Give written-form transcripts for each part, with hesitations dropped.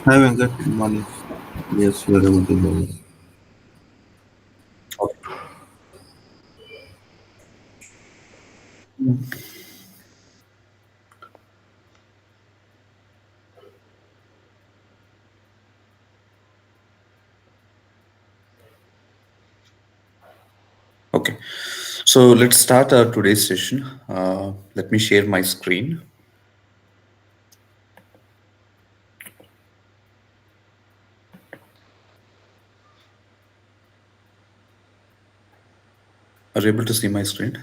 Hi Venkat, good morning. Yes, very good morning. Okay, so let's start our today's session. Let me share my screen. Are you able to see my screen?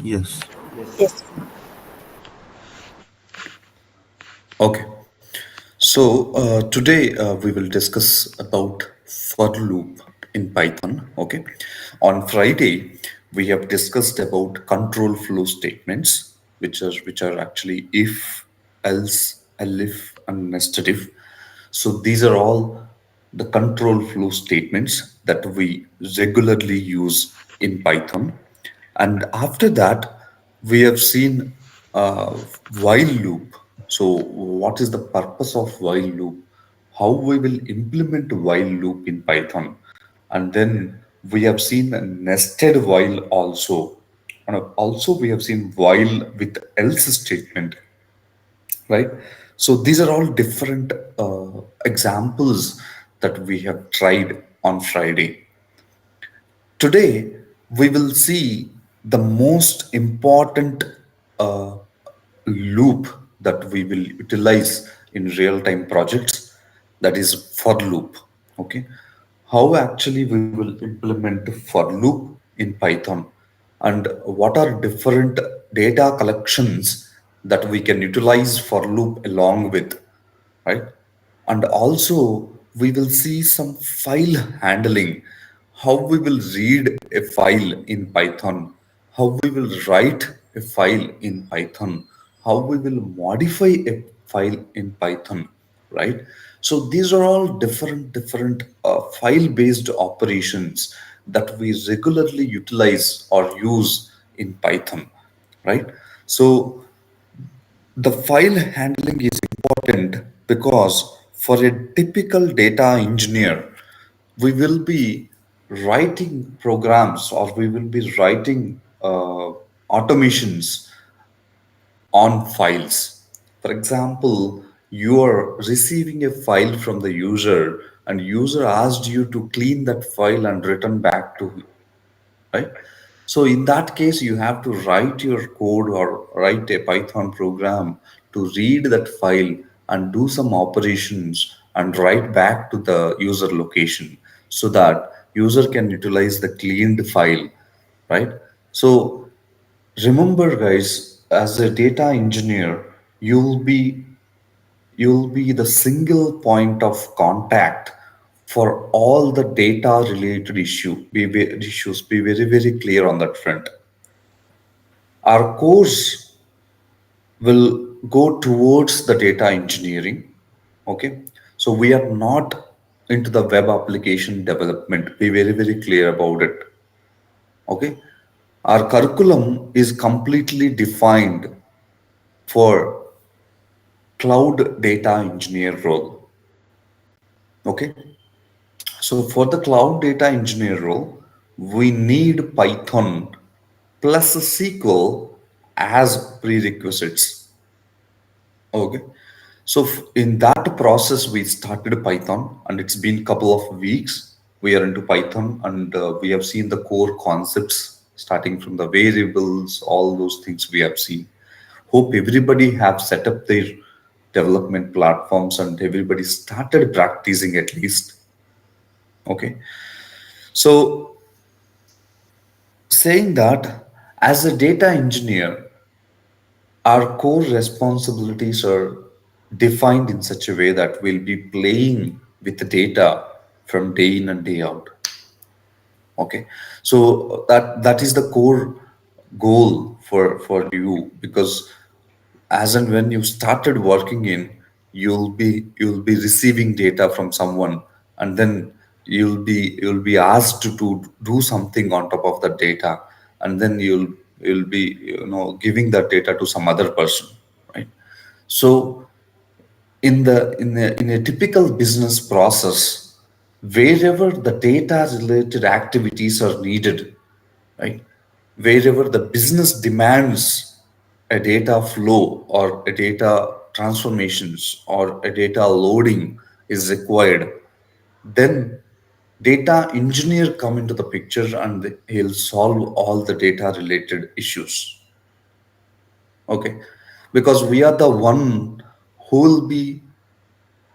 Yes, Yes. Okay, so today we will discuss about for loop in Python. Okay, on Friday we have discussed about control flow statements, which are actually if, else, elif, and nested if. So these are all the control flow statements that we regularly use in Python. And after that, we have seen while loop. So what is the purpose of while loop? How we will implement while loop in Python? And then we have seen a nested while also. And also we have seen while with else statement, right? So these are all different examples that we have tried on Friday. Today, we will see the most important uh, loop that we will utilize in real-time projects, that is for loop. Okay, how actually we will implement for loop in Python, and what are different data collections that we can utilize for loop along with, right? And also, we will see some file handling, how we will read a file in Python, how we will write a file in Python, how we will modify a file in Python, right? So these are all different file-based operations that we regularly utilize or use in Python, right? So the file handling is important because for a typical data engineer, we will be writing programs or we will be writing automations on files. For example, you are receiving a file from the user and user asked you to clean that file and return back to, right? So in that case, you have to write your code or write a Python program to read that file and do some operations and write back to the user location so that user can utilize the cleaned file, right? So remember, guys, as a data engineer, you'll be you'll be the single point of contact for all the data related issues. Be very, very clear on that front. Our course will go towards the data engineering. Okay. So we are not into the web application development. Be very, very clear about it. Okay. Our curriculum is completely defined for cloud data engineer role. Okay. So for the cloud data engineer role, we need Python plus SQL as prerequisites. Okay. So in that process, we started Python, and it's been a couple of weeks. We are into Python, and we have seen the core concepts starting from the variables, all those things we have seen. Hope everybody have set up their development platforms and everybody started practicing at least. Okay. So saying that, as a data engineer, our core responsibilities are defined in such a way that we'll be playing with the data from day in and day out. Okay, so that is the core goal for you, because as and when you started working in, you'll be receiving data from someone, and then you'll be asked to do something on top of that data, and then you'll be giving that data to some other person, right? So In a typical business process, wherever the data related activities are needed, right? Wherever the business demands a data flow or a data transformations or a data loading is required, then data engineer come into the picture and he'll solve all the data related issues. Okay, because we are the one who will be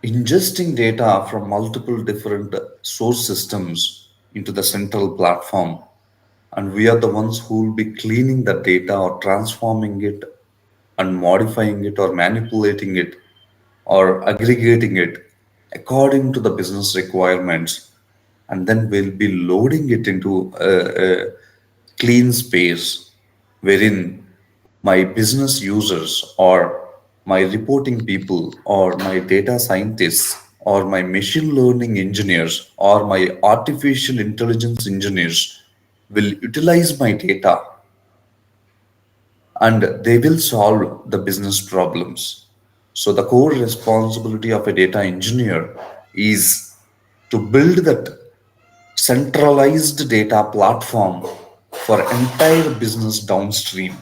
ingesting data from multiple different source systems into the central platform, and we are the ones who will be cleaning the data or transforming it and modifying it or manipulating it or aggregating it according to the business requirements, and then we'll be loading it into a clean space wherein my business users or my reporting people or my data scientists or my machine learning engineers or my artificial intelligence engineers will utilize my data and they will solve the business problems. So, the core responsibility of a data engineer is to build that centralized data platform for entire business downstream.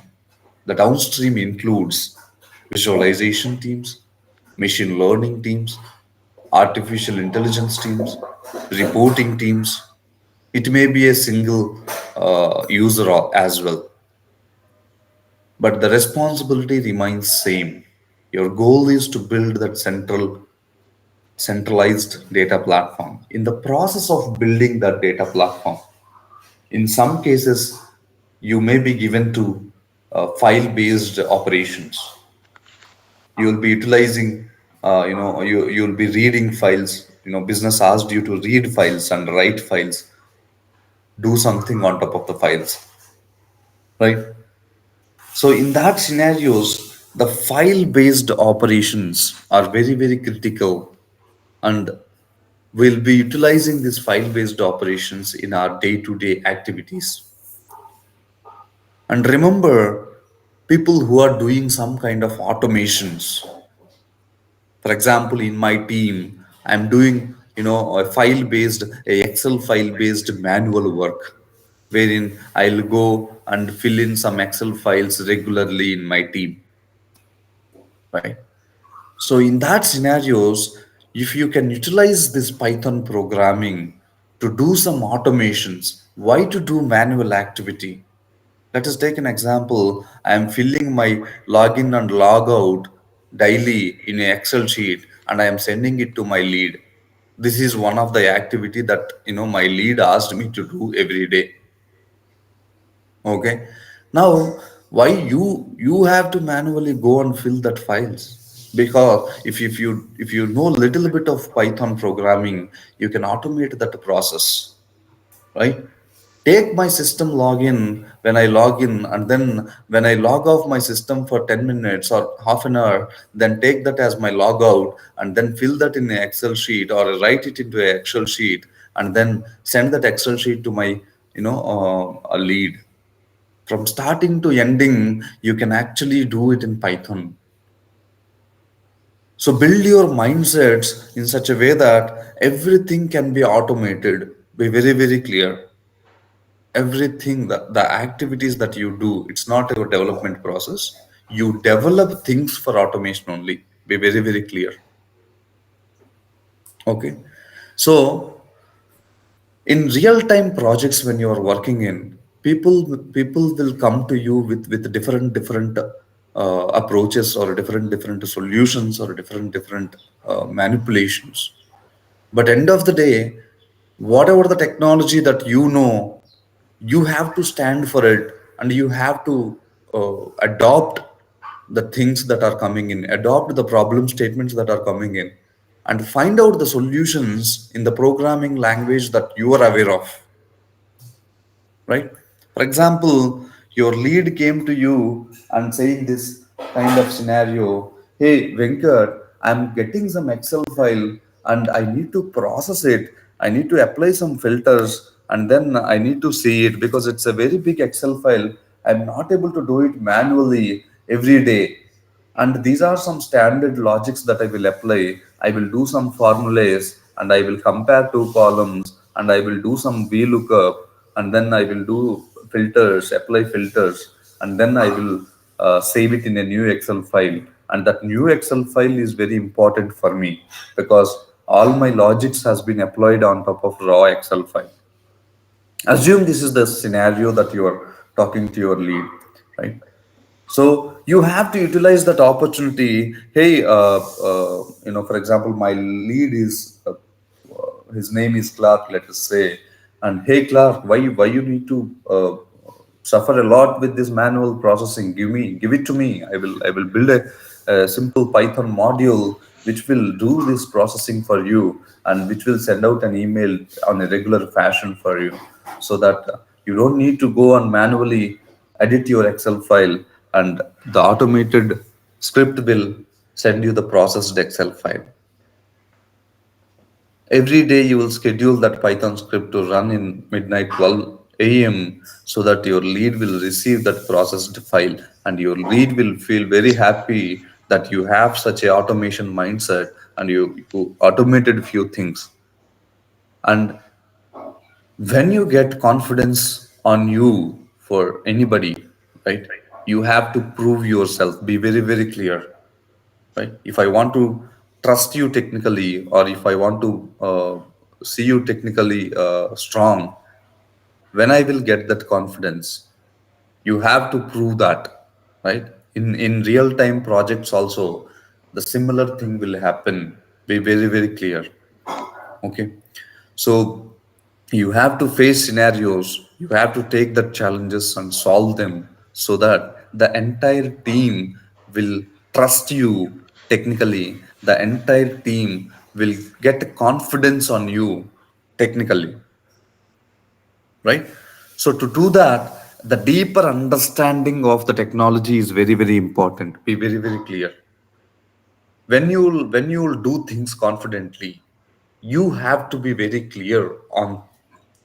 The downstream includes visualization teams, machine learning teams, artificial intelligence teams, reporting teams. It may be a single user as well, but the responsibility remains same. Your goal is to build that centralized data platform. In the process of building that data platform, in some cases, you may be given to file based operations. You'll be utilizing, you'll be reading files. Business asked you to read files and write files, do something on top of the files, right? So in that scenarios, the file based operations are very, very critical, and we'll be utilizing these file based operations in our day to day activities. And remember, people who are doing some kind of automations, for example, in my team, I'm doing, a file based, a Excel file based manual work, wherein I'll go and fill in some Excel files regularly in my team, right? So in that scenarios, if you can utilize this Python programming to do some automations, why to do manual activity? Let us take an example. I am filling my login and log out daily in an Excel sheet and I am sending it to my lead. This is one of the activity that my lead asked me to do every day. Okay. Now, why you have to manually go and fill that files? Because if you know a little bit of Python programming, you can automate that process, right? Take my system login when I log in, and then when I log off my system for 10 minutes or half an hour, then take that as my logout and then fill that in an Excel sheet or write it into an Excel sheet and then send that Excel sheet to my, a lead. From starting to ending, you can actually do it in Python. So build your mindsets in such a way that everything can be automated. Be very, very clear. Everything, the activities that you do, it's not a development process. You develop things for automation only. Be very, very clear. Okay. So in real time projects when you are working in, people will come to you with different approaches or different solutions or different manipulations. But end of the day, whatever the technology that you have to stand for it, and you have to adopt the things that are coming in, adopt the problem statements that are coming in, and find out the solutions in the programming language that you are aware of, right? For example, your lead came to you and saying this kind of scenario: hey, Venkat, I'm getting some Excel file and I need to process it. I need to apply some filters and then I need to see it because it's a very big Excel file. I'm not able to do it manually every day. And these are some standard logics that I will apply. I will do some formulas and I will compare two columns and I will do some VLOOKUP, and then I will do filters, apply filters, and then I will save it in a new Excel file. And that new Excel file is very important for me because all my logics has been applied on top of raw Excel file. Assume this is the scenario that you are talking to your lead, right? So you have to utilize that opportunity. Hey, for example, my lead is his name is Clark, let us say, and hey Clark, why you need to suffer a lot with this manual processing? Give it to me. I will build a simple Python module which will do this processing for you and which will send out an email on a regular fashion for you, so that you don't need to go and manually edit your Excel file, and the automated script will send you the processed Excel file. Every day you will schedule that Python script to run in midnight 12 a.m. so that your lead will receive that processed file, and your lead will feel very happy that you have such a automation mindset and you automated few things. And when you get confidence on you for anybody, right, you have to prove yourself, be very, very clear, right? If I want to trust you technically, or if I want to see you technically strong, when I will get that confidence, you have to prove that, right? In real time projects also, the similar thing will happen. Be very, very clear. Okay. So you have to face scenarios, you have to take the challenges and solve them, so that the entire team will trust you technically. The entire team will get confidence on you technically, right? So to do that, the deeper understanding of the technology is very, very important. Be very, very clear. When you'll do things confidently, you have to be very clear on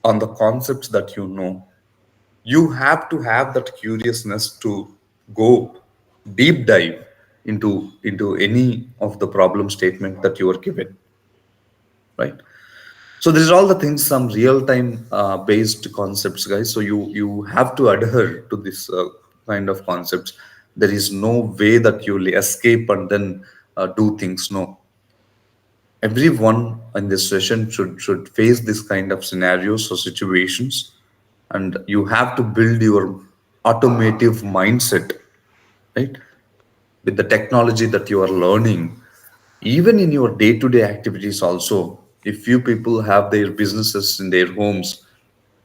the concepts that you know. You have to have that curiousness to go deep dive into any of the problem statement that you are given, right? So these are all the things, some real time based concepts, guys. So you have to adhere to this kind of concepts. There is no way that you'll escape and then do things. No, everyone in this session should face this kind of scenarios or situations, and you have to build your automotive mindset, right, with the technology that you are learning. Even in your day-to-day activities also, if few people have their businesses in their homes,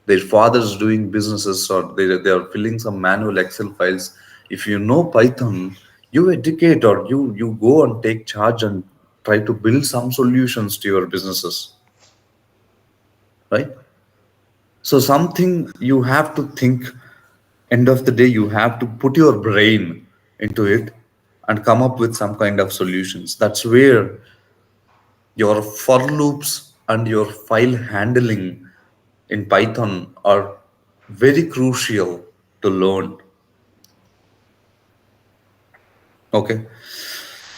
their fathers doing businesses, or they are filling some manual Excel files, if you know Python, you educate, or you go and take charge and try to build some solutions to your businesses, right? So something you have to think, end of the day you have to put your brain into it and come up with some kind of solutions. That's where your for loops and your file handling in Python are very crucial to learn. Okay.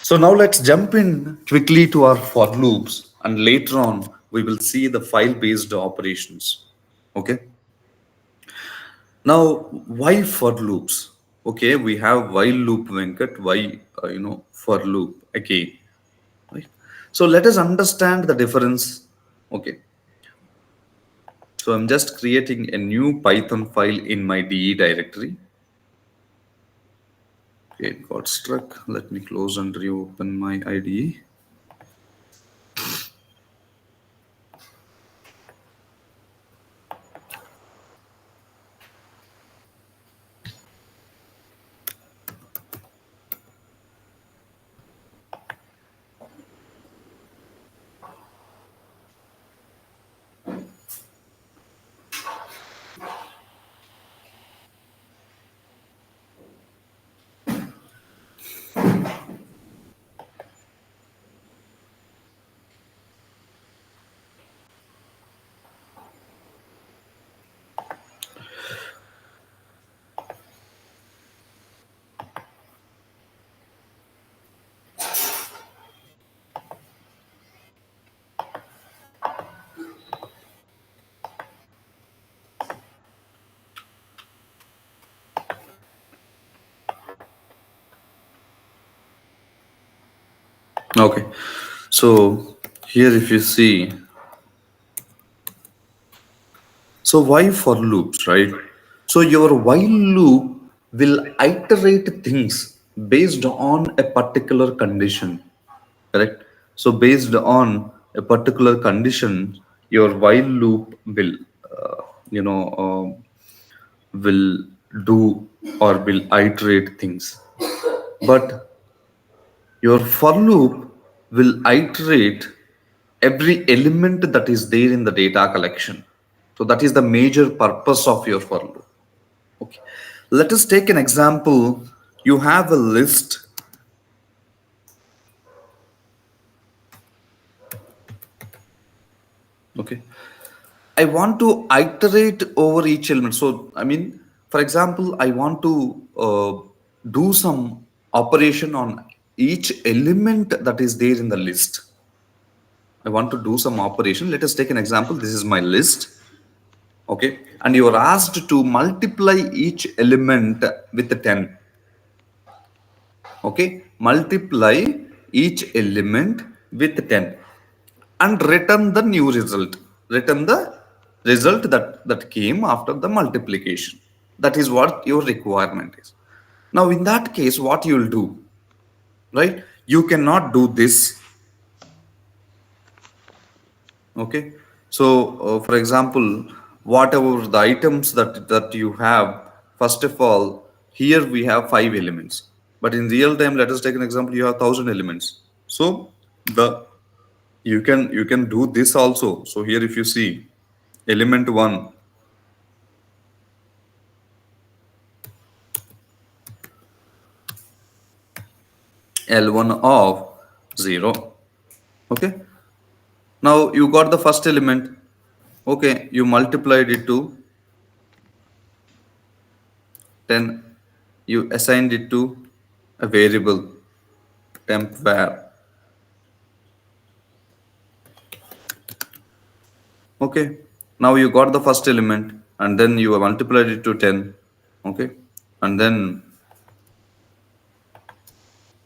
So now let's jump in quickly to our for loops, and later on we will see the file based operations. Okay. Now, why for loops? Okay, we have while loop, Venkat. Why for loop again? Right. So let us understand the difference. Okay. So I'm just creating a new Python file in my DE directory. Okay, it got struck. Let me close and reopen my IDE. Okay. So here if you see, so why for loops, right? So your while loop will iterate things based on a particular condition, correct? So based on a particular condition, your while loop will, uh, you know, will do or will iterate things. But your for loop will iterate every element that is there in the data collection. So that is the major purpose of your for loop. Okay. Let us take an example. You have a list. Okay. I want to iterate over each element. So, I mean, for example, I want to do some operation on each element that is there in the list. I want to do some operation. Let us take an example. This is my list. Okay. And you are asked to multiply each element with 10. Okay. Multiply each element with 10 and return the new result. Return the result that came after the multiplication. That is what your requirement is. Now, in that case, what you will do, right? You cannot do this. Okay. So, for example, whatever the items that you have, first of all, here we have 5 elements. But in real time, let us take an example. You have 1,000 elements. So the you can do this also. So here, if you see element one, L1 of 0. Okay. Now you got the first element. Okay. You multiplied it to 10. You assigned it to a variable temp var. Okay. Now you got the first element and then you have multiplied it to 10. Okay. And then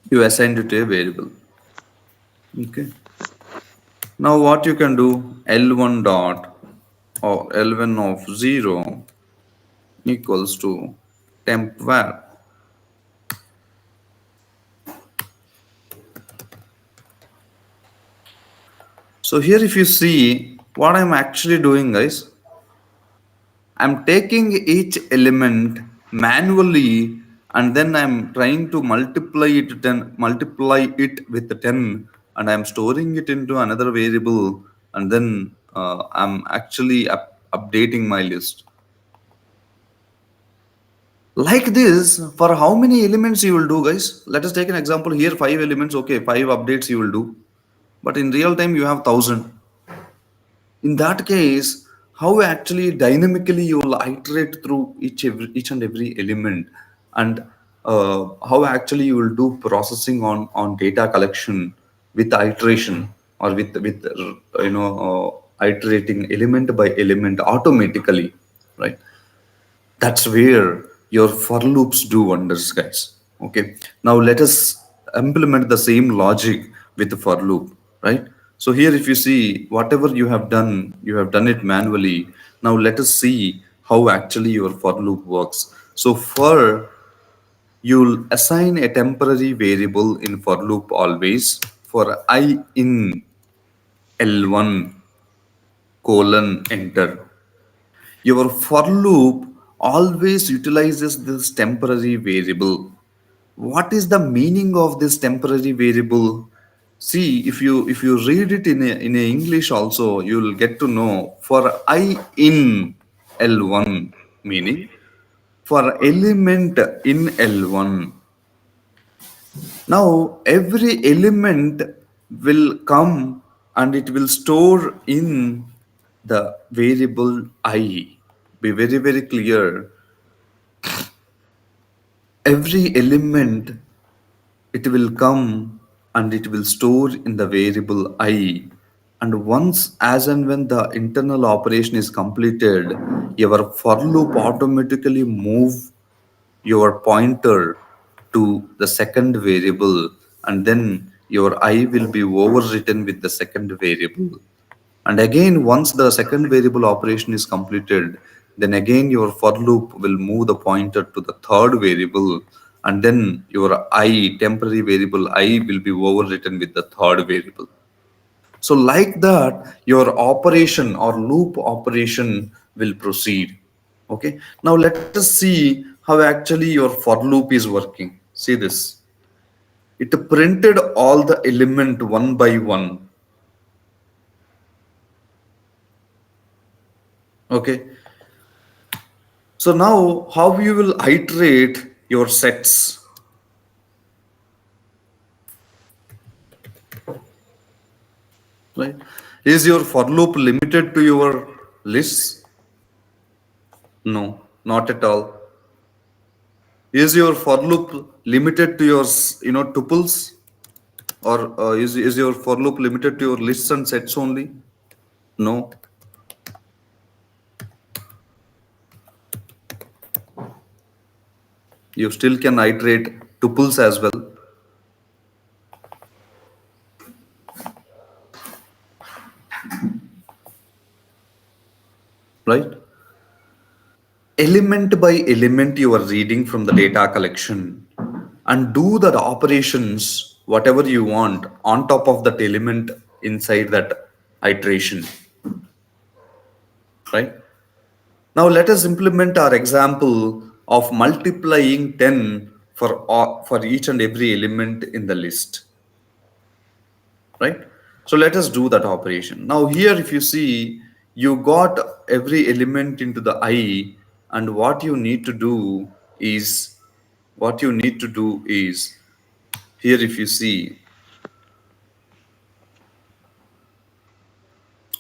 you assigned it to a variable. Okay. Now what you can do, L1 dot or L1 of 0 equals to temp var. So here if you see what I'm actually doing, guys, I'm taking each element manually and then I'm trying to multiply it with the 10 and I'm storing it into another variable and then I'm actually updating my list. Like this, for how many elements you will do, guys? Let us take an example here, 5 elements. Okay, 5 updates you will do. But in real time, you have 1,000. In that case, how actually dynamically you will iterate through each and every element, and how actually you will do processing on data collection with iteration or with iterating element by element automatically, right? That's where your for loops do wonders, guys. Okay. Now let us implement the same logic with the for loop, right? So here, if you see whatever you have done it manually. Now let us see how actually your for loop works. So for you'll assign a temporary variable in for loop always for I in L1 colon enter. Your for loop always utilizes this temporary variable. What is the meaning of this temporary variable? See, if you read it in a English also, you'll get to know for I in L1 meaning for element in L1. Now every element will come and it will store in the variable I. Be very, very clear. Every element it will come and it will store in the variable I. And once as and when the internal operation is completed, your for loop automatically move your pointer to the second variable and then your I will be overwritten with the second variable. And again, once the second variable operation is completed, then again your for loop will move the pointer to the third variable, and then your I, temporary variable I, will be overwritten with the third variable. So like that, your operation or loop operation will proceed. Okay. Now let us see how actually your for loop is working. See this. It printed all the element one by one. Okay. So now how you will iterate your sets, right? Is your for loop limited to your lists? No, not at all. Is your for loop limited to your, tuples? Or is your for loop limited to your lists and sets only? No. You still can iterate tuples as well, right? Element by element you are reading from the data collection and do the operations whatever you want on top of that element inside that iteration, right? Now let us implement our example of multiplying 10 for each and every element in the list, right? So let us do that operation. Now here if you see, you got every element into the I, and what you need to do is here if you see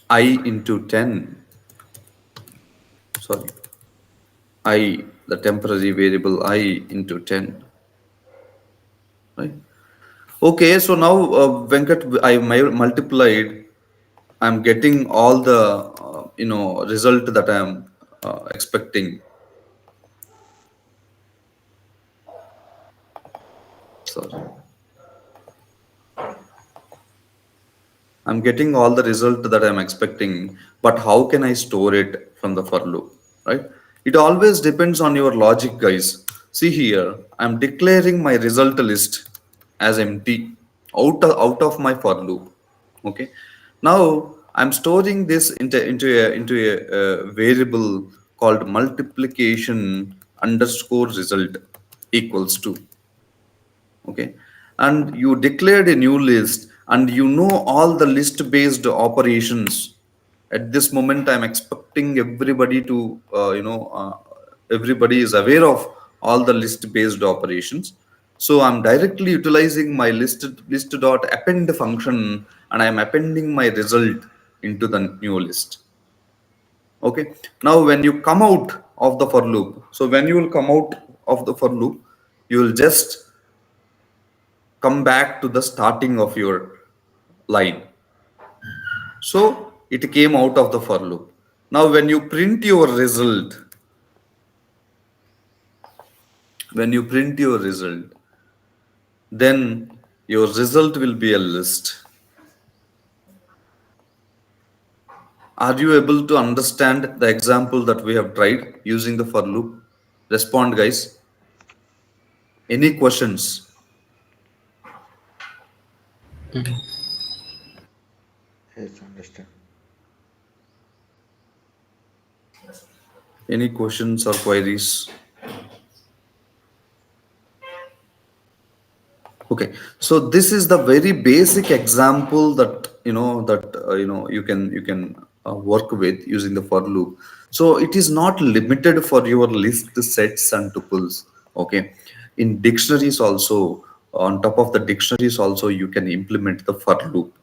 I into 10, sorry, I, the temporary variable I into 10, right? Okay, so now Venkat, I multiplied, I'm getting all the result that I'm expecting. Sorry, I'm getting all the result that I'm expecting, but how can I store it from the for loop, right? It always depends on your logic, guys. See here, I'm declaring my result list as empty out of my for loop. Okay. Now I'm storing this into a variable called multiplication underscore result equals to. Okay, and you declared a new list and you know all the list based operations. At this moment I'm expecting everybody to everybody is aware of all the list based operations. So I'm directly utilizing my list dot append function, and I'm appending my result into the new list. Okay, now when you come out of the for loop, so when you will come out of the for loop, you will just come back to the starting of your line. So it came out of the for loop. Now when you print your result, when you print your result, then your result will be a list. Are you able to understand the example that we have tried using the for loop? Respond, guys. Any questions? Yes, understand. Any questions or queries? Okay, so this is the very basic example that you can work with using the for loop. So it is not limited for your list sets and tuples. Okay, in dictionaries also, on top of the dictionaries also, you can implement the for loop.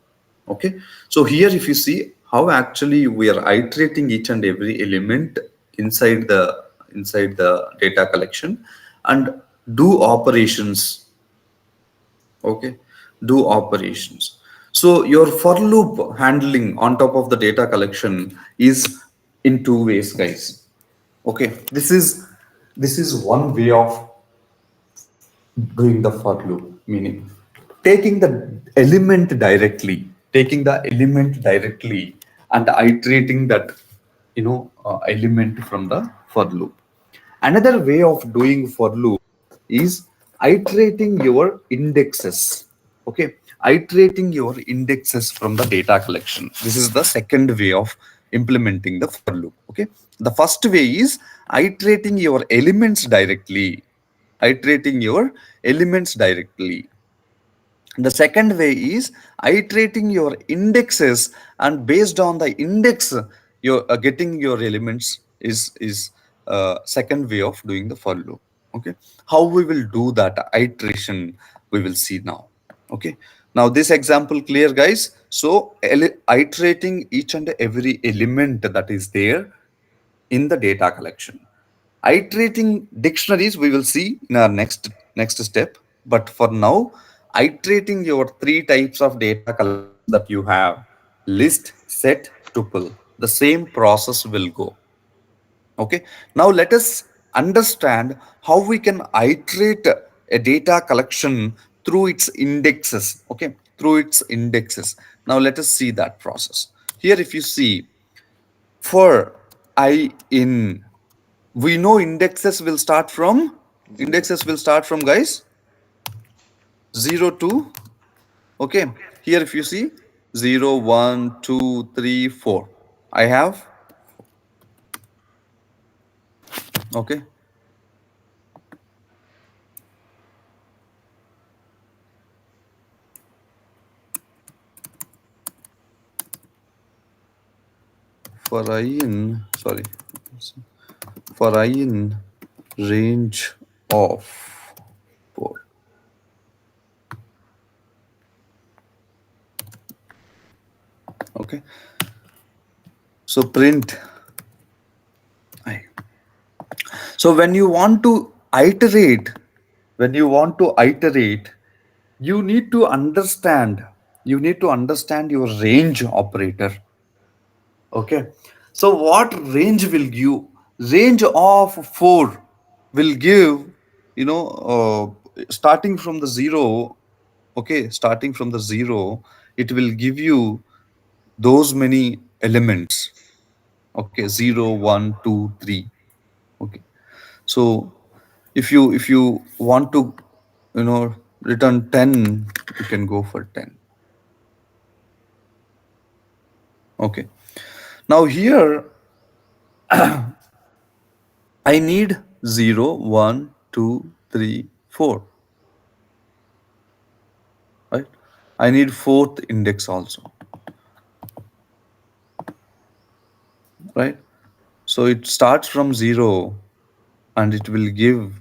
Okay, so here if you see how actually we are iterating each and every element inside the data collection and do operations. Okay, do operations. So your for loop handling on top of the data collection is in two ways, guys. Okay, this is one way of doing the for loop, meaning taking the element directly and iterating that element from the for loop. Another way of doing for loop is iterating your indexes. Okay, iterating your indexes from the data collection. This is the second way of implementing the for loop. Okay, the first way is iterating your elements directly. Iterating your elements directly. The second way is iterating your indexes, and based on the index, you're getting your elements is second way of doing the for loop. Okay, how we will do that iteration we will see now. Okay, now this example clear, guys? So iterating each and every element that is there in the data collection. Iterating dictionaries we will see in our next step. But for now, iterating your three types of data collections that you have: list, set, tuple. The same process will go. Okay. Now let us understand how we can iterate a data collection through its indexes. Okay, through its indexes. Now let us see that process. Here, if you see, for I in, we know Zero. indexes will start from, guys, 0 to, okay, here if you see 0 1 2 3 4, I have, okay, for I in, sorry, for I in range of 4. Okay, so print I. So when you want to iterate, when you want to iterate, you need to understand, your range operator. Okay, so what range will give? Range of 4 will give, starting from the 0. Okay, starting from the 0, it will give you those many elements. Okay, 0 1 2 3. Okay, so if you want to, return 10, you can go for 10. Okay, now here I need 0 1 2 3 4, right? I need fourth index also, right? So it starts from 0 and it will give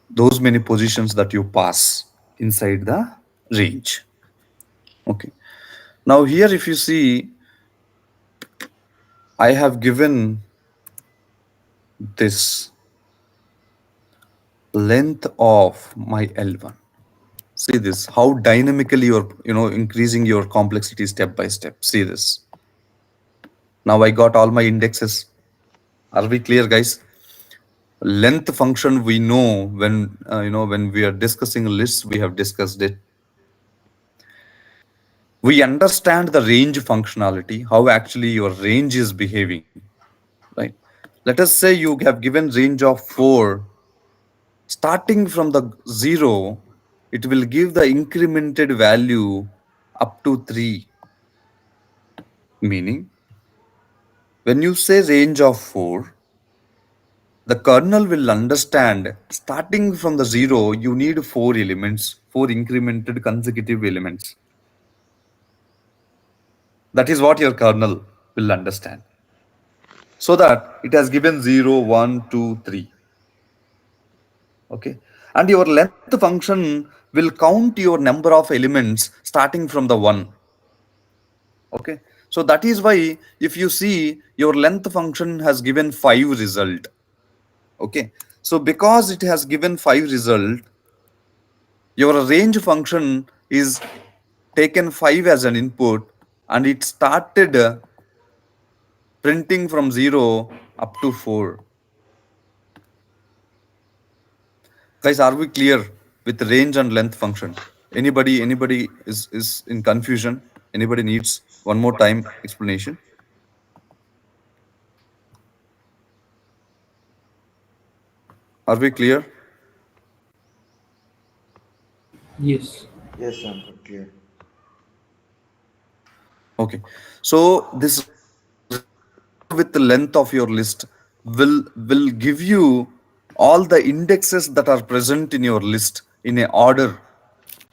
those many positions that you pass inside the range. Okay, now here if you see, I have given this length of my L1. See this, how dynamically you're, increasing your complexity step by step. See this. Now I got all my indexes. Are we clear, guys? Length function, we know, when when we are discussing lists, we have discussed it. We understand the range functionality, how actually your range is behaving, right? Let us say you have given range of 4. Starting from the 0, it will give the incremented value up to 3. Meaning, when you say range of 4, the kernel will understand starting from the 0, you need 4 elements, 4 incremented consecutive elements. That is what your kernel will understand. So that it has given 0 1 2 3. Okay, and your length function will count your number of elements starting from the 1. Okay, so that is why if you see, your length function has given 5 result. Okay, so because it has given 5 result, your range function is taken 5 as an input, and it started printing from 0 up to 4. Guys, are we clear? with range and length function. Anybody is in confusion? Anybody needs one more time explanation? Are we clear? Yes. Yes, I'm clear. Okay. So this range along with the length of your list will give you all the indexes that are present in your list in a order,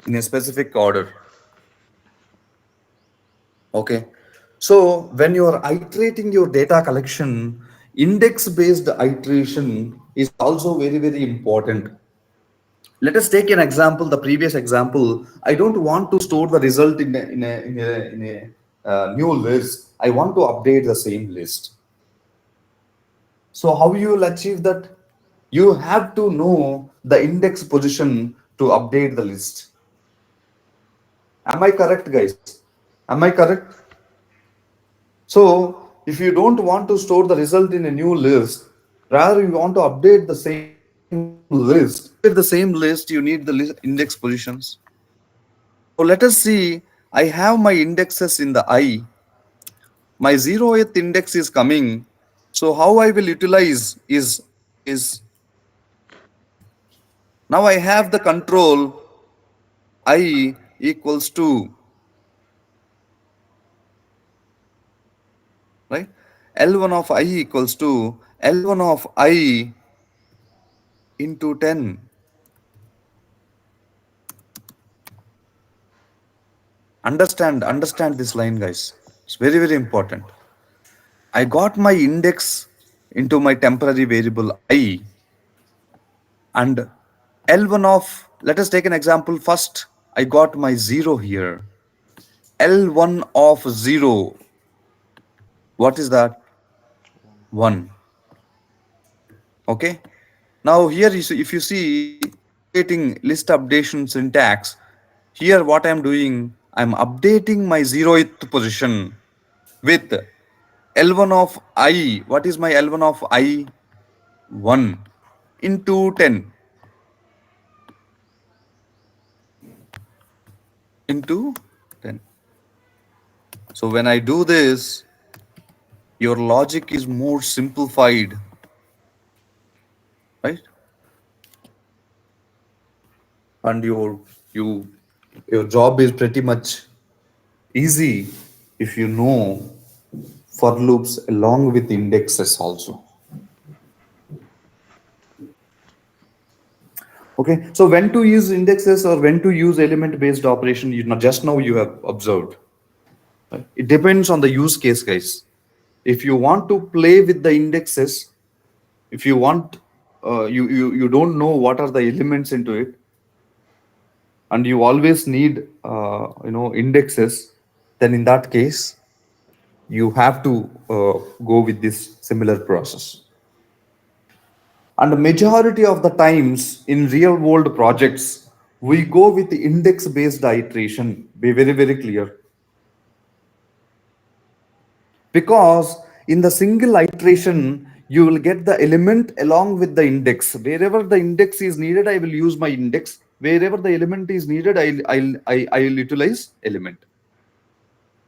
in a specific order. Okay. So when you are iterating your data collection, index based iteration is also very, very important. Let us take an example, the previous example. I don't want to store the result in a new list. I want to update the same list. So how you will achieve that? You have to know the index position to update the list. Am I correct, guys? Am I correct? So if you don't want to store the result in a new list, rather you want to update the same list. To update the same list, you need the index positions. So let us see, I have my indexes in the I. My 0th index is coming. So how I will utilize is now I have the control I equals to, right? L1 of I equals to L1 of I into 10. Understand this line, guys. It's very, very important. I got my index into my temporary variable I, and L1 of, let us take an example first. I got my 0 here. L1 of 0, what is that? 1. Okay. Now here, if you see updating list updation syntax, here what I'm doing, I'm updating my 0th position with L1 of I. What is my L1 of I? 1 into 10 into 10. So when I do this, your logic is more simplified, right? And you your job is pretty much easy if you know for loops along with indexes also. Okay, so when to use indexes or when to use element based operation, you know, just now you have observed. Right? It depends on the use case, guys. If you want to play with the indexes, if you want, you don't know what are the elements into it, and you always need indexes, then in that case you have to go with this similar process. And the majority of the times in real world projects, we go with the index based iteration. Be very, very clear. Because in the single iteration, you will get the element along with the index. Wherever the index is needed, I will use my index. Wherever the element is needed, I'll utilize element.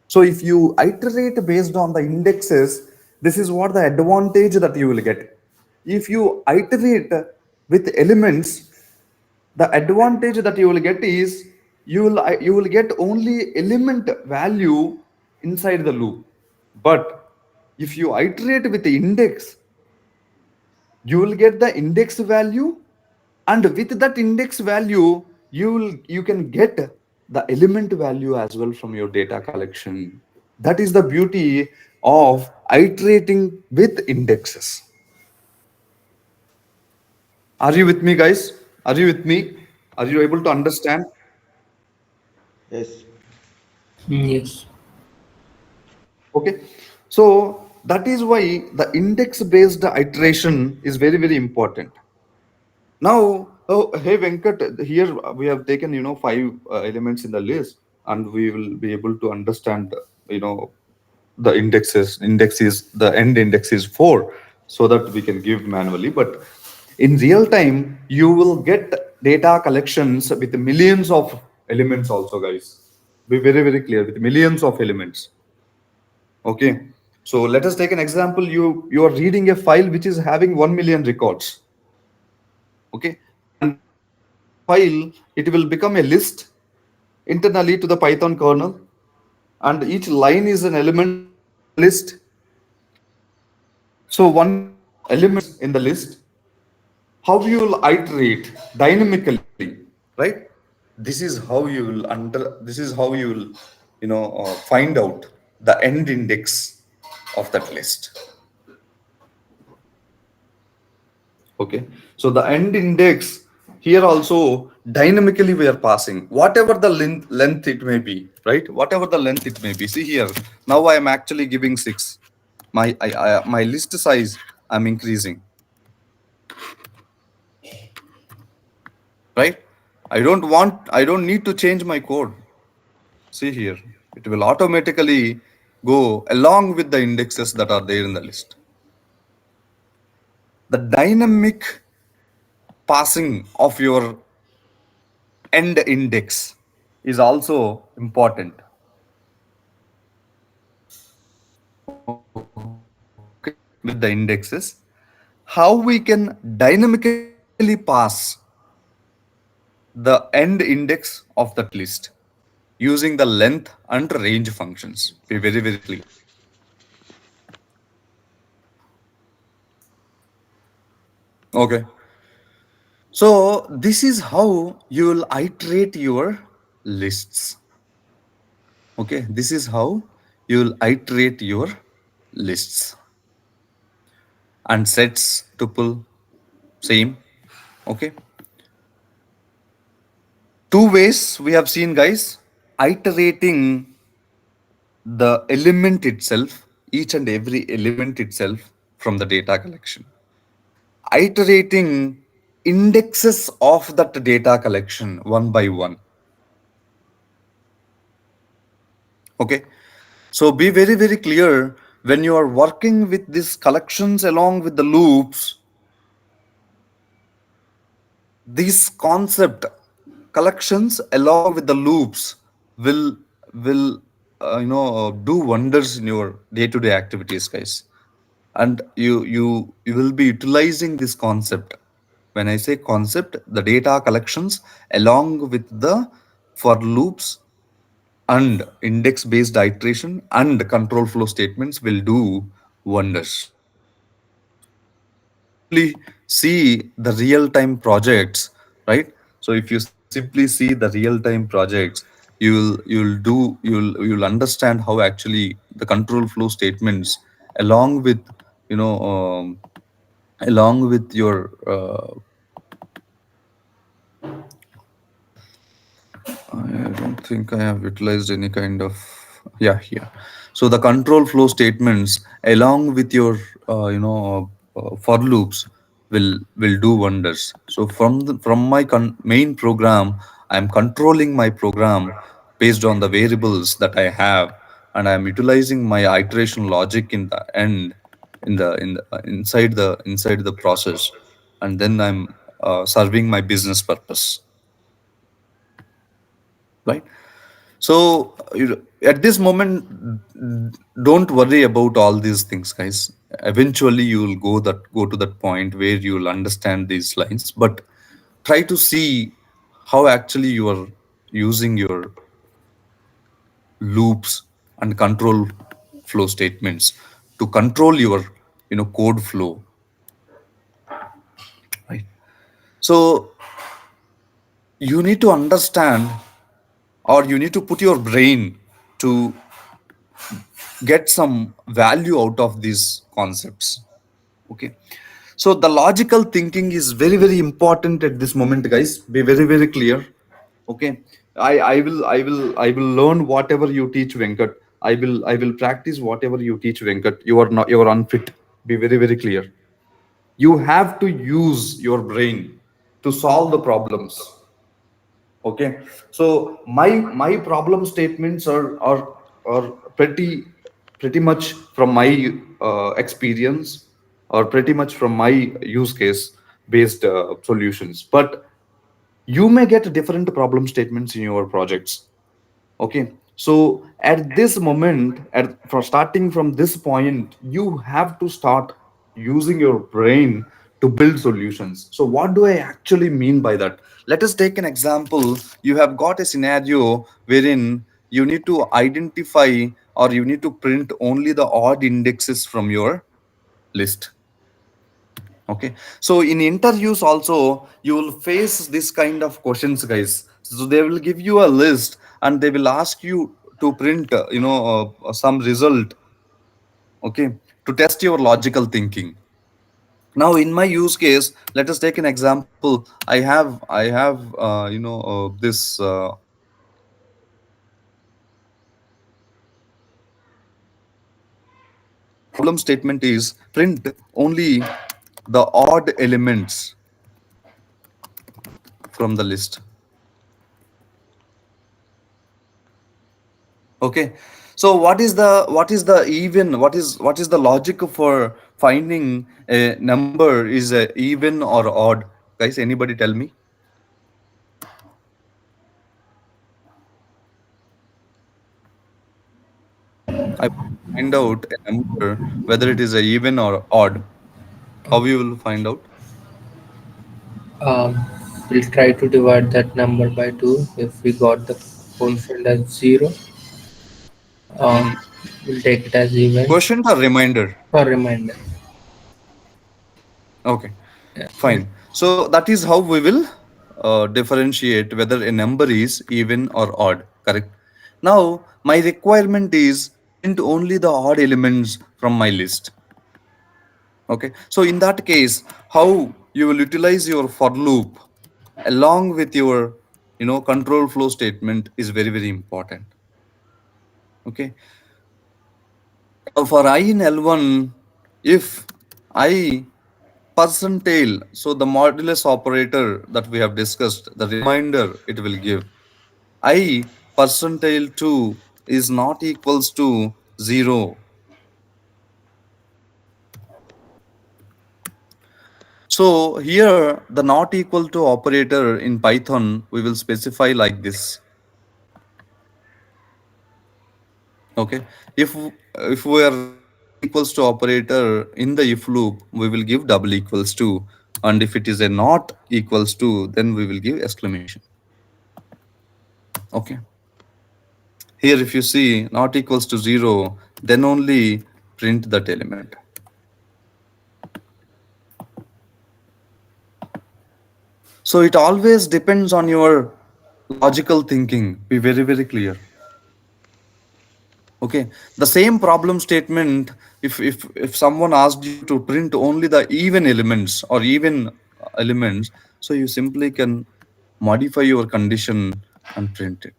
So if you iterate based on the indexes, this is what the advantage that you will get. If you iterate with elements, the advantage that you will get is you will get only element value inside the loop. But if you iterate with the index, you will get the index value, and with that index value, you can get the element value as well from your data collection. That is the beauty of iterating with indexes. Are you with me, guys? Are you with me? Are you able to understand? Yes, Yes. Okay. So that is why the index based iteration is very, very important. Now, oh, hey Venkat, here we have taken, five elements in the list, and we will be able to understand, the indexes. Index is the end index is 4, so that we can give manually. But in real time, you will get data collections with millions of elements also, guys. Be very, very clear, with millions of elements. Okay. So let us take an example. You are reading a file which is having 1 million records. Okay. And this file, it will become a list internally to the Python kernel, and each line is an element in the list. So once you have elements in the list, how you will iterate dynamically, right? This is how you will this is how you will, find out the end index of that list. Okay, so the end index here also dynamically we are passing whatever the length it may be, right? Whatever the length it may be. See here, now I am actually giving 6. My list size I'm increasing, right? I don't need to change my code. See here, it will automatically go along with the indexes that are there in the list. The dynamic passing of your end index is also important. Okay, with the indexes, how we can dynamically pass the end index of that list using the length and range functions. Be very, very clear. Okay. So this is how you will iterate your lists. Okay, this is how you will iterate your lists. And sets, tuple, same. Okay. Two ways we have seen, guys. Iterating the element itself, each and every element itself from the data collection. Iterating indexes of that data collection one by one. Okay. So be very, very clear when you are working with these collections along with the loops. These concept collections along with the loops will do wonders in your day-to-day activities, guys. And you will be utilizing this concept. When I say concept, the data collections along with the for loops and index based iteration and control flow statements will do wonders. So if you simply see the real time projects, right? So if you simply see the real time projects, you'll understand how actually the control flow statements along with, you know um, along with your I don't think I have utilized any kind of, yeah, here. So the control flow statements along with your for loops will do wonders. So from my main program, I'm controlling my program based on the variables that I have, and I'm utilizing my iteration logic in the end, inside the process, and then I'm serving my business purpose, right? So at this moment, don't worry about all these things, guys. Eventually, you will go to that point where you will understand these lines. But try to see how actually you are using your loops and control flow statements to control your code flow, right? So you need to understand, or you need to put your brain to get some value out of these concepts. Okay, so the logical thinking is very, very important at this moment, guys. Be very, very clear. Okay, I will learn whatever you teach, Venkat. I will practice whatever you teach, Venkat. You are unfit. Be very, very clear. You have to use your brain to solve the problems. Okay, so my problem statements are pretty much from my experience, or pretty much from my use case based solutions. But you may get different problem statements in your projects. Okay, so at this moment, for starting from this point, you have to start using your brain to build solutions. So what do I actually mean by that? Let us take an example. You have got a scenario wherein you need to identify, or you need to print only the odd indexes from your list. Okay, so in interviews also you will face this kind of questions, guys. So they will give you a list and they will ask you to print some result, okay, to test your logical thinking. Now in my use case, let us take an example. I have this problem statement is print only the odd elements from the list. Okay, so what is the even, what is the logic for finding a number is a even or odd, guys? Anybody tell me? I find out a number whether it is a even or odd. How you will find out? Um, we'll try to divide that number by 2. If we got the quotient as 0, uh, Mhm. we'll take it as even Quotient or reminder? or reminder. Okay, Yeah. fine. So that is how we will differentiate whether a number is even or odd. Correct. Now my requirement is print only the odd elements from my list. Okay, so in that case, how you will utilize your for loop along with your control flow statement is very, very important. Okay, now for I in L1, if I percentile, so the modulus operator that we have discussed, the reminder it will give I percentile 2 is not equals to 0. So here the not equal to operator in Python we will specify like this. Okay, if we are writing not equals to operator in the if loop, we will give double equals to, and if it is a not equals to, then we will give exclamation. Okay, here if you see not equals to 0, then only print that element. So it always depends on your logical thinking. Be very, very clear. Okay, the same problem statement, if someone asked you to print only the even elements or even elements, so you simply can modify your condition and print it.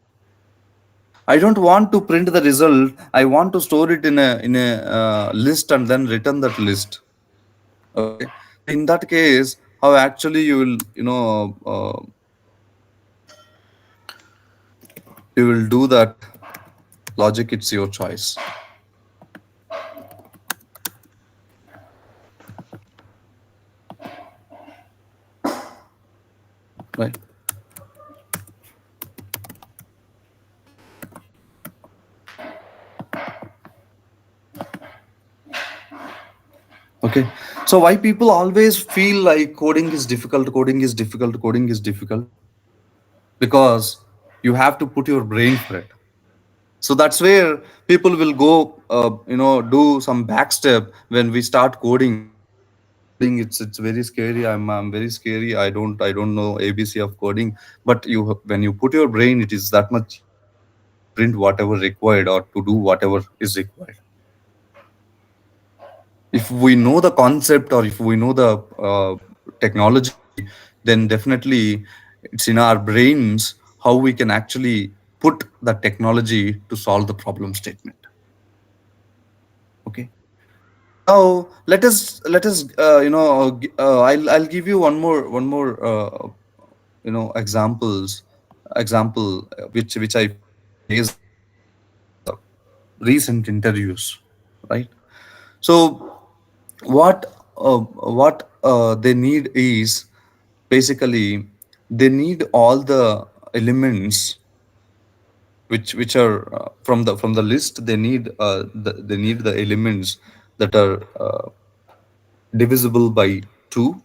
I don't want to print the result. I want to store it in a list and then return that list. Okay, so in that case, how actually you will you will do that logic? It's your choice, right? Okay, so why people always feel like coding is difficult, coding is difficult, coding is difficult? Because you have to put your brain for it. So that's where people will go, do some backstep when we start coding. Coding, it's very scary. I'm very scary. I don't know ABC of coding. But when you put your brain, it is that much easy to print whatever required or to do whatever is required. If we know the concept or if we know the technology, then definitely it's in our brains how we can actually put the technology to solve the problem statement. Okay, now I'll give you one more example which I faced in recent interviews, right? So what they need is basically they need all the elements which are from the list. They need they need the elements that are divisible by 2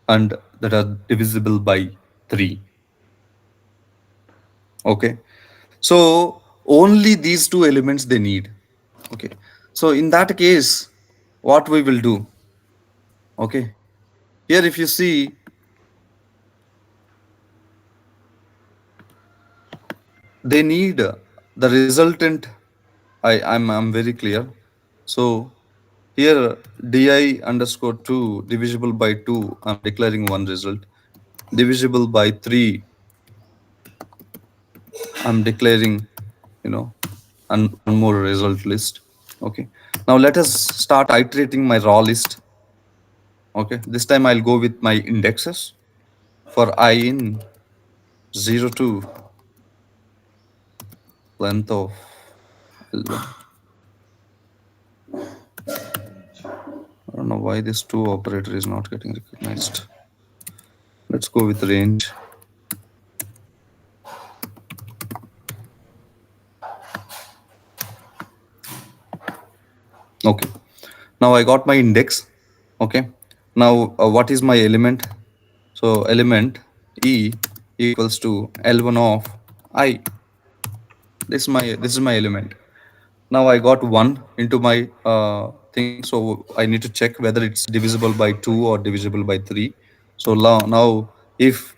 and that are divisible by 3. Okay, so only these two elements they need. Okay, so in that case, what we will do? Okay, here if you see, they need the resultant. I'm very clear. So here di underscore 2 divisible by 2, I'm declaring one result. Divisible by 3, I'm declaring, you know, one more result list. Okay, now let us start iterating my raw list. Okay, this time I'll go with my indexes for I in 0 to length of L1. Range. I don't know why this 2 operator is not getting recognized. Let's go with range. Okay, now I got my index. Okay, now what is my element? So element E equals to L1 of I. This is my element. Now I got 1 into my thing, so I need to check whether it's divisible by 2 or divisible by 3. So now if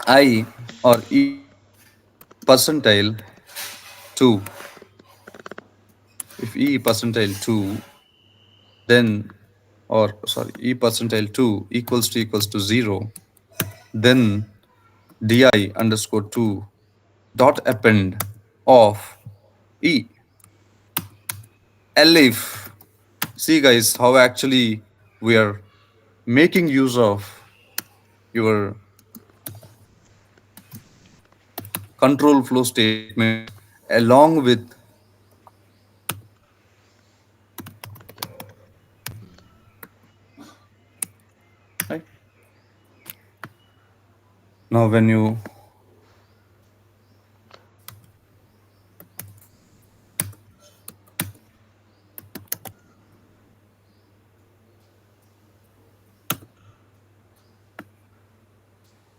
I or E percentile 2, if E percentile 2, then, or sorry, E percentile 2 equals to 0, then di underscore 2 dot append of E. Elif. See guys, how actually we are making use of your control flow statement along with, right? Now when you,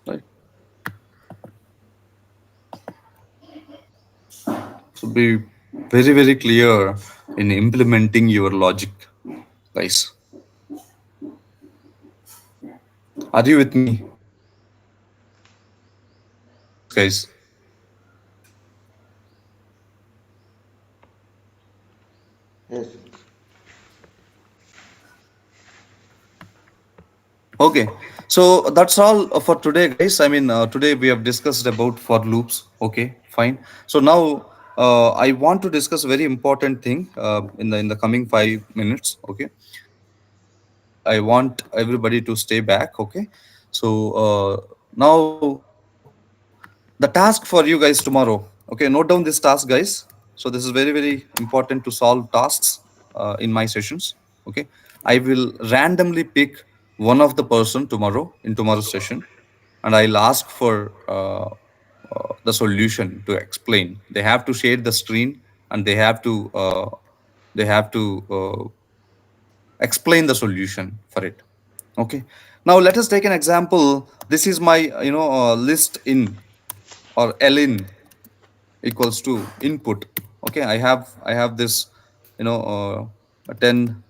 right? So be very clear in implementing your logic, guys. Are you with me, guys? Yes. Okay, so that's all for today, guys. I mean, today we have discussed about for loops. Okay, fine. So now I want to discuss a very important thing in the coming 5 minutes. Okay, I want everybody to stay back. Okay, so now the task for you guys tomorrow. Okay, note down this task, guys. So this is very important to solve tasks in my sessions. Okay, I will randomly pick one of the person tomorrow in tomorrow's session, and I'll ask for the solution to explain. They have to share the screen and they have to explain the solution for it. Okay, now let us take an example. This is my list in, or ln equals to input. Okay, I have this, a 10.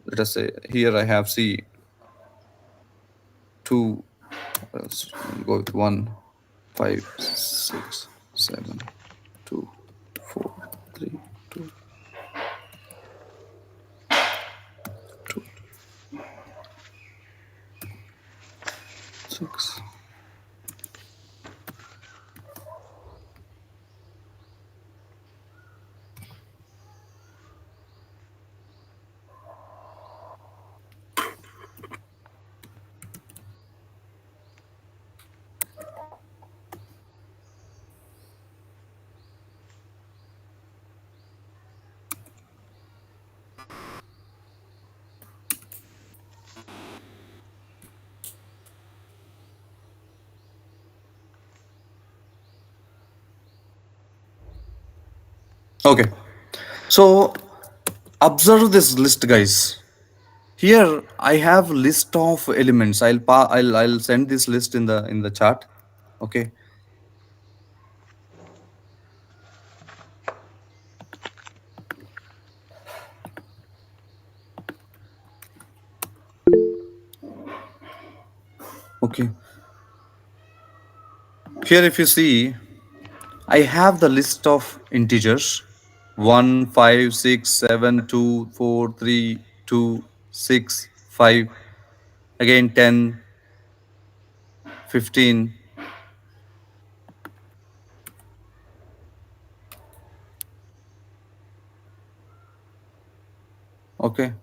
Let us say here I have c 2, let's go with 1, 5, 6, 7, 2, 4, 3, 2, 2, 6. Okay. So observe this list, guys. Here I have list of elements. I'll send this list in the chat. Okay. Okay. Here if you see, I have the list of integers 1, 5, 6, 7, 2, 4, 3, 2, 6, 5, again 10, 15. Okay.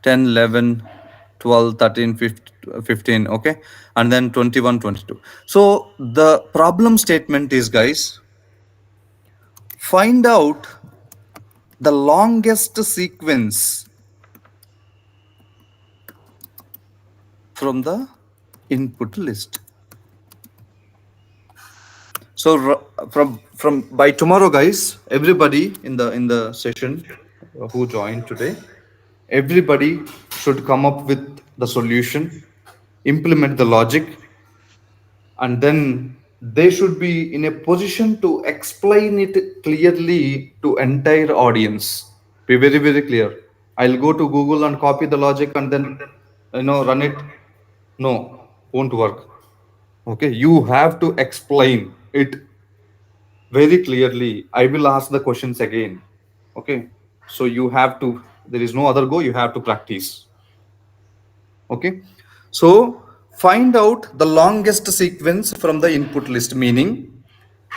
10, 11, 12, 13, 15. Okay. And then 21, 22. So the problem statement is, guys, find out the longest sequence from the input list. So from by tomorrow, guys, everybody in the session who joined today, everybody should come up with the solution, implement the logic, and then they should be in a position to explain it clearly to entire audience. Be very very clear. I'll go to Google and copy the logic and then run it. No, won't work. Okay, you have to explain it very clearly. I will ask the questions again. Okay, so you have to, there is no other go, you have to practice. Okay, so find out the longest sequence from the input list, meaning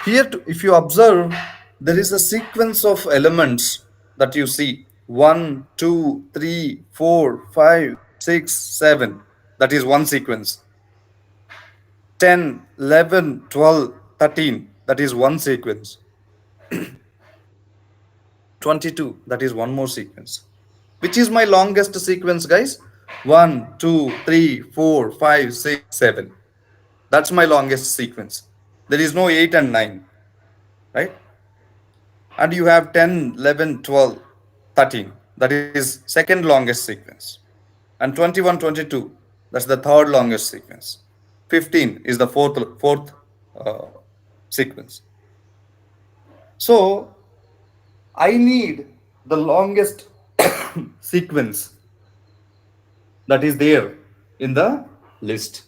here if you observe, there is a sequence of elements that you see 1, 2, 3, 4, 5, 6, 7. That is one sequence. 10, 11, 12, 13. That is one sequence. 22, that is one more sequence. Which is my longest sequence, guys? 1, 2, 3, 4, 5, 6, 7. That's my longest sequence. There is no 8 and 9, right? And you have 10, 11, 12, 13. That is second longest sequence. And 21, 22, that's the third longest sequence. 15 is the fourth uh, sequence. So I need the longest sequence that is there in the list.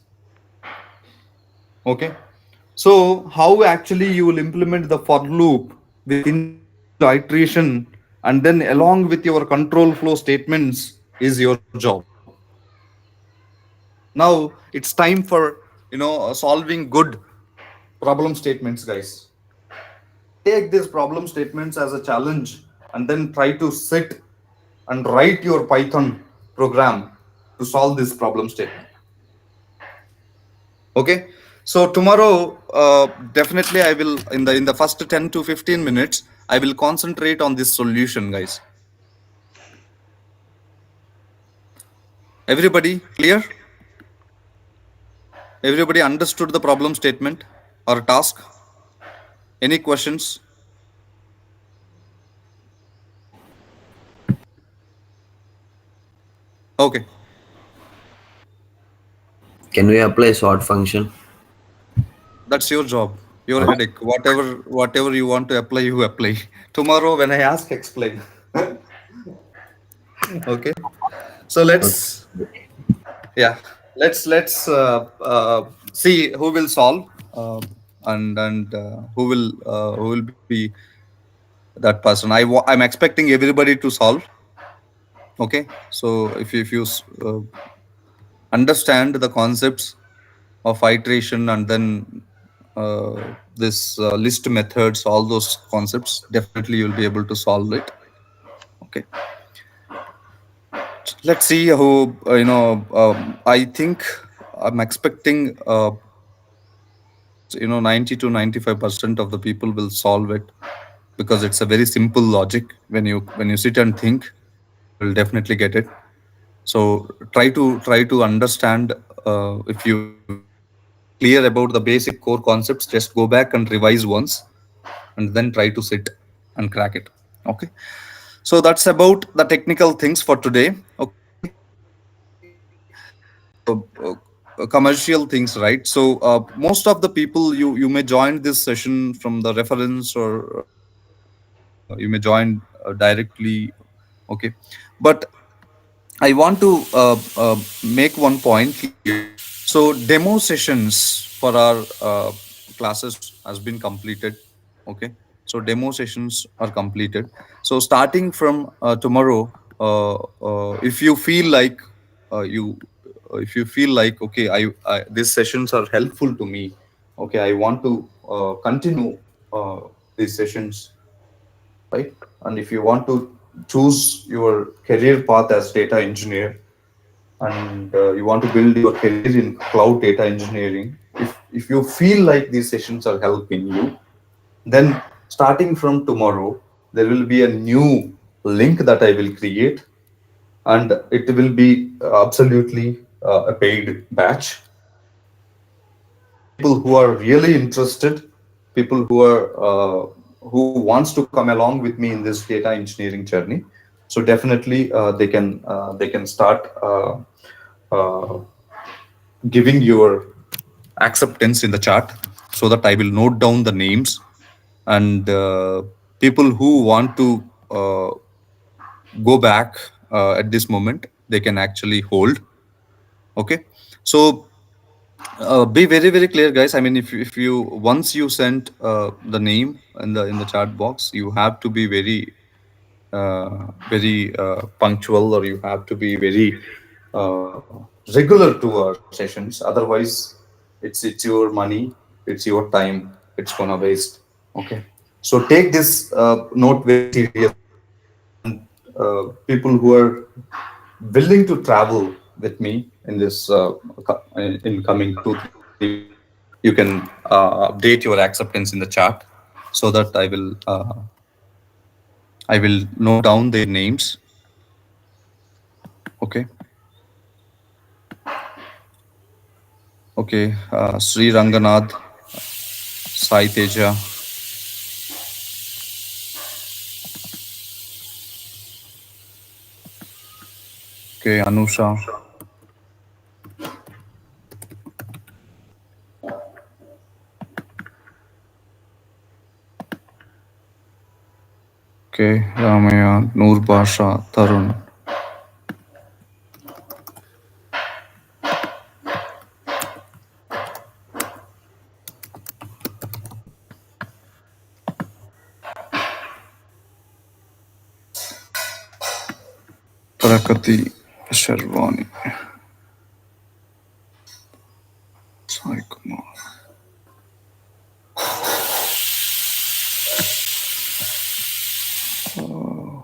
Okay. So how actually you will implement the for loop with individual iteration and then along with your control flow statements is your job. Now it's time for solving good problem statements, guys. Take these problem statements as a challenge and then try to sit and write your Python program to solve this problem statement. Okay. So tomorrow, definitely I will in the first 10 to 15 minutes, I will concentrate on this solution, guys. Everybody clear? Everybody understood the problem statement or task? Any questions? Okay. Can we apply sort function? That's your job, your headache. Whatever you want to apply, you apply. Tomorrow when I ask, explain. Okay. So let's yeah, let's see who will solve and who will be that person. I'm expecting everybody to solve. Okay. So if you understand the concepts of iteration and then this list methods, all those concepts, definitely you'll be able to solve it. Okay. Let's see who I think I'm expecting 90 to 95% of the people will solve it, because it's a very simple logic. When you sit and think, you will definitely get it. So try to understand if you clear about the basic core concepts, just go back and revise once and then try to sit and crack it. Okay. So that's about the technical things for today. Okay. Commercial things, right? So most of the people, you may join this session from the reference, or you may join directly. Okay. But I want to make one point clear. So demo sessions for our classes has been completed. Okay. So demo sessions are completed. So starting from tomorrow, if you feel like you, if you feel like, okay, these sessions are helpful to me. Okay, I want to continue uh, these sessions, right? And if you want to choose your career path as data engineer, and you want to build your career in cloud data engineering, if you feel like these sessions are helping you, then starting from tomorrow, there will be a new link that I will create, and it will be absolutely a paid batch. People who are really interested, people who are who wants to come along with me in this data engineering journey, so definitely they can start uh, giving your acceptance in the chat, so that I will note down the names, and people who want to go back at this moment, they can actually hold. Okay. So be very very clear, guys. I mean, if you once you sent the name in the chat box, you have to be very punctual, or you have to be very regular to our sessions. Otherwise, it's your money, it's your time, it's gonna waste. Okay. So take this note very seriously, and people who are willing to travel with me in this in coming 2 3 weeks, you can update your acceptance in the chat, so that I will note down their names. Okay. Okay. Sri Ranganath, Sai Teja. Okay. Anusha. Okay. Ramaya, Noor Basha, Tarun. Prakati, Sharwani, Sai Kumar.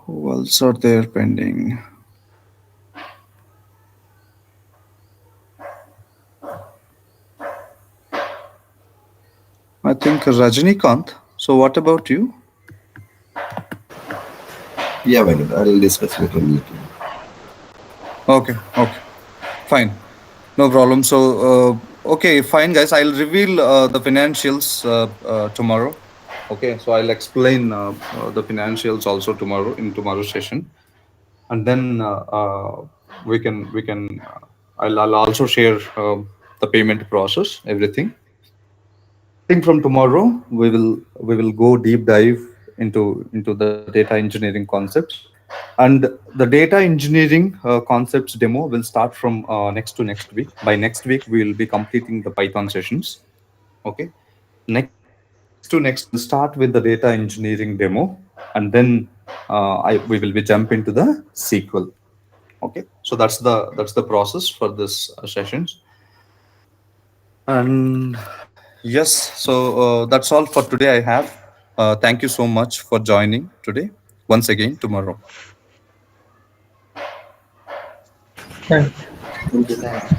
Who else are there pending? I think Rajnikant. So what about you? Yeah, why not? I'll discuss later in meeting. Okay. Okay. Fine. No problem. So, okay, fine, guys. I'll reveal the financials tomorrow. Okay, so I'll explain the financials also tomorrow in tomorrow's session, and then I'll also share the payment process, everything. Starting from tomorrow, we will go deep dive into the data engineering concepts, and the data engineering concepts demo will start from next week. By next week, we will be completing the Python sessions. Okay. Next to next, we'll start with the data engineering demo, and then we will be jump into the SQL. Okay. So that's the process for this sessions. And yes, so that's all for today I have. Thank you so much for joining today. Once again, tomorrow. Thank Thank you. Thanks.